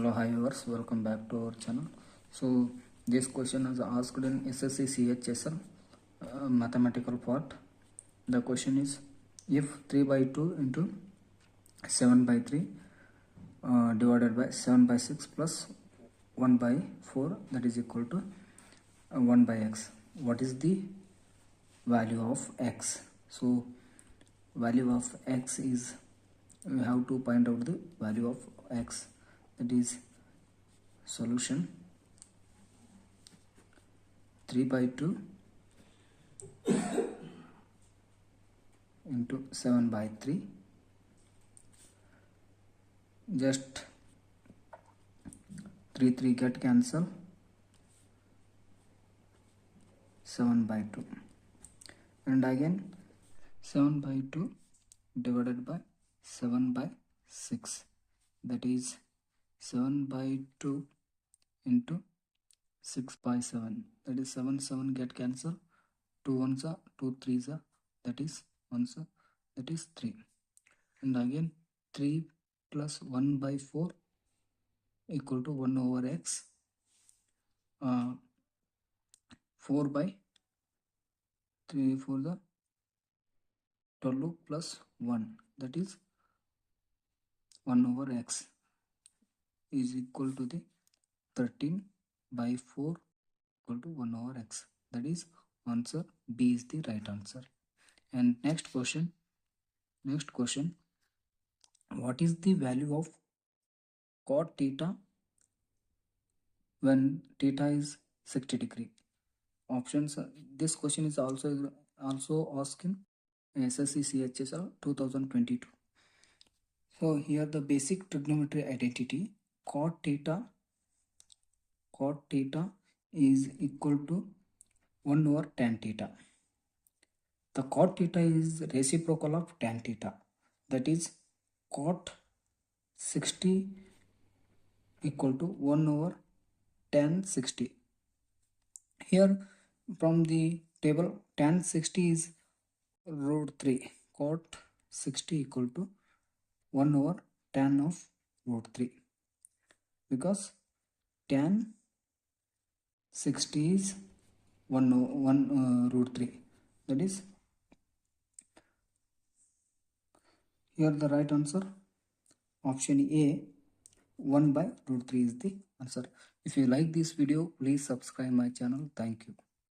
Hello, hi viewers, welcome back to our channel. So this question is asked in SSC CHSL mathematical part. The question is, if 3 by 2 into 7 by 3 divided by 7 by 6 plus 1 by 4, that is equal to 1 by x, what is the value of x? So value of x is, we have to find out the value of x. That is solution 3 by 2 into 7 by 3. Just 3 get cancel, 7 by 2, and again 7 by 2 divided by 7 by 6, that is 7 by 2 into 6 by 7, that is 7 get cancel, 2 ones are 2 3s are, that is 1s are, that is 3, and again 3 plus 1 by 4 equal to 1 over x, 4 by 3 for the 12 plus 1, that is 1 over x is equal to the 13 by 4 equal to 1 over x. That is answer B is the right answer. And next question, what is the value of cot theta when theta is 60 degree? Options, this question is also asked in SSC CHSL 2022. So here the basic trigonometry identity, cot theta is equal to 1 over tan theta. The cot theta is reciprocal of tan theta, that is cot 60 equal to 1 over tan 60. Here from the table, tan 60 is root 3, cot 60 equal to 1 over tan of root 3, because tan 60 is 1 root 3, that is here the right answer option A, 1 by root 3 is the answer. If you like this video, please subscribe my channel. Thank you.